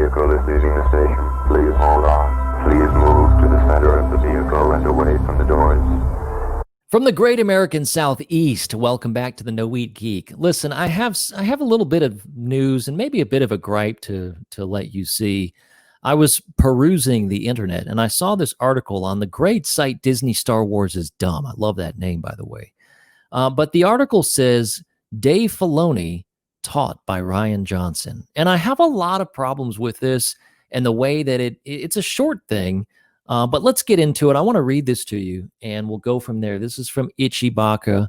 vehicle is leaving the station. Please hold on. Please move to the center of the vehicle and away from the doors. From the great American Southeast, welcome back to the No Eat Geek. Listen, I have a little bit of news and maybe a bit of a gripe to let you see. I was perusing the internet and I saw this article on the great site Disney Star Wars is Dumb. I love that name, by the way. But the article says Dave Filoni taught by Rian Johnson. And I have a lot of problems with this and the way that it's a short thing. But let's get into it. I want to read this to you and we'll go from there. This is from Ichibaka.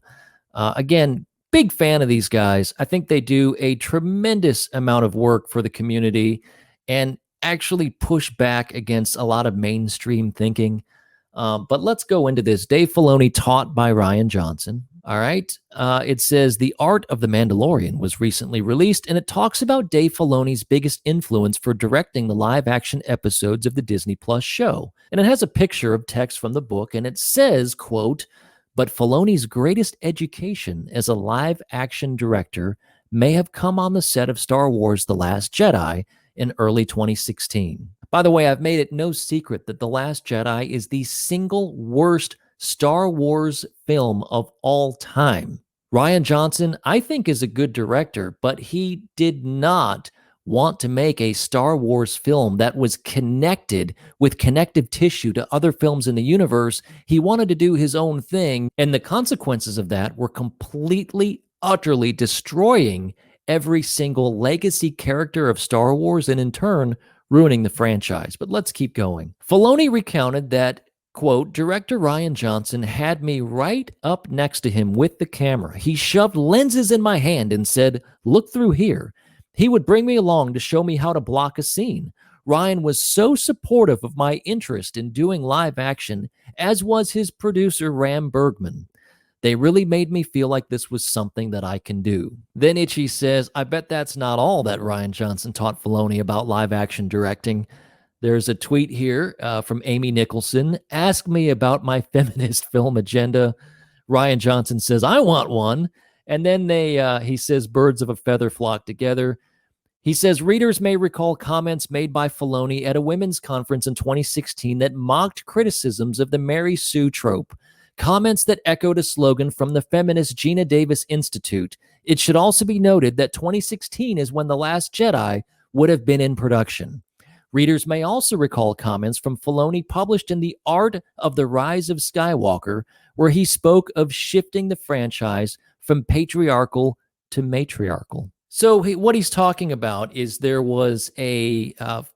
Again, big fan of these guys. I think they do a tremendous amount of work for the community and actually push back against a lot of mainstream thinking. But let's go into this. Dave Filoni taught by Rian Johnson. All right. It says The Art of the Mandalorian was recently released, and it talks about Dave Filoni's biggest influence for directing the live-action episodes of the Disney Plus show. And it has a picture of text from the book, and it says, quote, "But Filoni's greatest education as a live-action director may have come on the set of Star Wars The Last Jedi in early 2016. By the way, I've made it no secret that The Last Jedi is the single worst Star Wars film of all time. Rian Johnson, I think, is a good director, but he did not want to make a Star Wars film that was connected with connective tissue to other films in the universe. He wanted to do his own thing, and the consequences of that were completely, utterly destroying every single legacy character of Star Wars and in turn ruining the franchise. But let's keep going. Filoni recounted that, quote, "Director Rian Johnson had me right up next to him with the camera. He shoved lenses in my hand and said, 'Look through here.' He would bring me along to show me how to block a scene. Rian was so supportive of my interest in doing live action, as was his producer, Ram Bergman. They really made me feel like this was something that I can do." Then Itchy says, "I bet that's not all that Rian Johnson taught Filoni about live action directing." There's a tweet here from Amy Nicholson. "Ask me about my feminist film agenda." Rian Johnson says, "I want one." And then he says, "Birds of a feather flock together." He says, "Readers may recall comments made by Filoni at a women's conference in 2016 that mocked criticisms of the Mary Sue trope. Comments that echoed a slogan from the feminist Gina Davis Institute. It should also be noted that 2016 is when The Last Jedi would have been in production." Readers may also recall comments from Filoni published in The Art of the Rise of Skywalker, where he spoke of shifting the franchise from patriarchal to matriarchal. So what he's talking about is there was a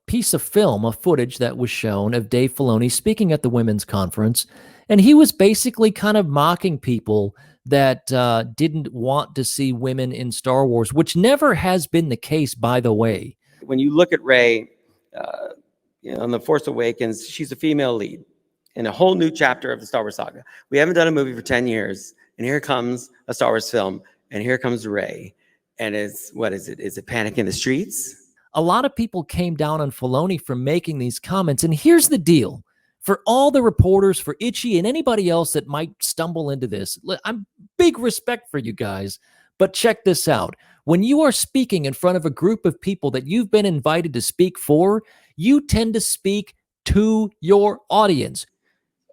piece of film, a footage that was shown of Dave Filoni speaking at the women's conference, and he was basically kind of mocking people that didn't want to see women in Star Wars, which never has been the case, by the way. When you look at Rey, on The Force Awakens, she's a female lead in a whole new chapter of the Star Wars saga. We haven't done a movie for 10 years, and here comes a Star Wars film, and here comes Rey. And what is it? Is it Panic in the Streets? A lot of people came down on Filoni for making these comments, and here's the deal. For all the reporters, for Itchy, and anybody else that might stumble into this, I'm big respect for you guys, but check this out. When you are speaking in front of a group of people that you've been invited to speak for, you tend to speak to your audience.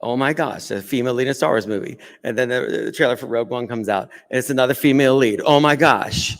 Oh my gosh, a female lead in a Star Wars movie. And then the trailer for Rogue One comes out, and it's another female lead. Oh my gosh,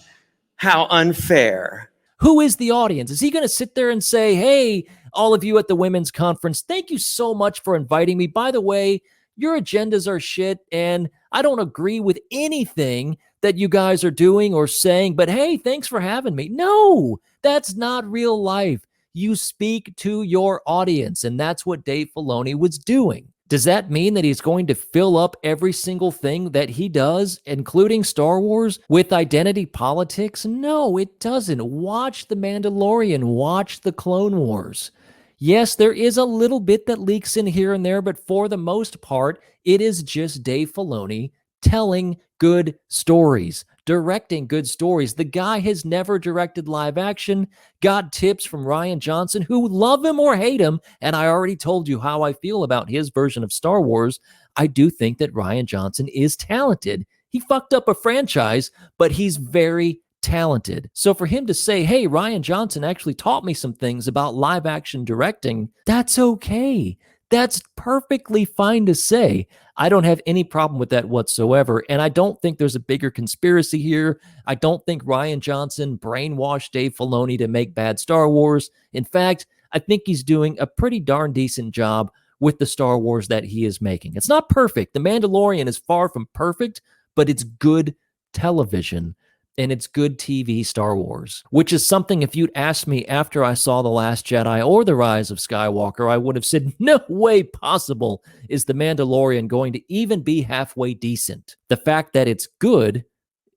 how unfair. Who is the audience? Is he going to sit there and say, "Hey, all of you at the women's conference, thank you so much for inviting me. By the way, your agendas are shit, and I don't agree with anything that you guys are doing or saying, but hey, thanks for having me." No, that's not real life. You speak to your audience, and that's what Dave Filoni was doing. Does that mean that he's going to fill up every single thing that he does, including Star Wars, with identity politics? No, it doesn't. Watch The Mandalorian. Watch The Clone Wars. Yes, there is a little bit that leaks in here and there, but for the most part, it is just Dave Filoni telling good stories, directing good stories. The guy has never directed live action, got tips from Rian Johnson, who love him or hate him, and I already told you how I feel about his version of Star Wars. I do think that Rian Johnson is talented. He fucked up a franchise, but he's very talented. So for him to say, hey, Rian Johnson actually taught me some things about live action directing, that's okay. That's perfectly fine to say. I don't have any problem with that whatsoever. And I don't think there's a bigger conspiracy here. I don't think Rian Johnson brainwashed Dave Filoni to make bad Star Wars. In fact, I think he's doing a pretty darn decent job with the Star Wars that he is making. It's not perfect. The Mandalorian is far from perfect, but it's good television. And it's good TV Star Wars, which is something if you'd asked me after I saw The Last Jedi or The Rise of Skywalker, I would have said, no way possible is The Mandalorian going to even be halfway decent. The fact that it's good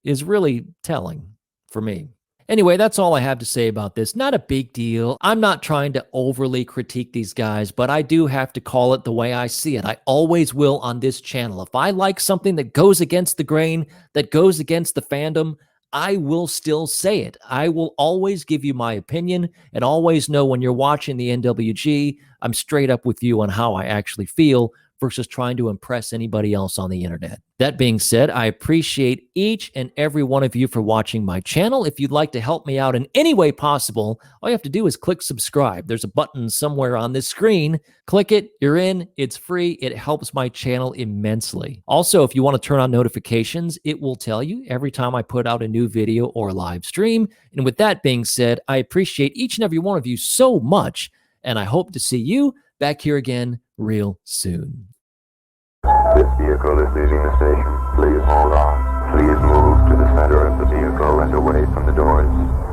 is really telling for me. Anyway, that's all I have to say about this. Not a big deal. I'm not trying to overly critique these guys, but I do have to call it the way I see it. I always will on this channel. If I like something that goes against the grain, that goes against the fandom, I will still say it. I will always give you my opinion and always know when you're watching the NWG, I'm straight up with you on how I actually feel versus trying to impress anybody else on the internet. That being said, I appreciate each and every one of you for watching my channel. If you'd like to help me out in any way possible, all you have to do is click subscribe. There's a button somewhere on this screen. Click it, you're in, it's free. It helps my channel immensely. Also, if you want to turn on notifications, it will tell you every time I put out a new video or live stream. And with that being said, I appreciate each and every one of you so much, and I hope to see you back here again real soon. This vehicle is leaving the station. Please hold on. Please move to the center of the vehicle and away from the doors.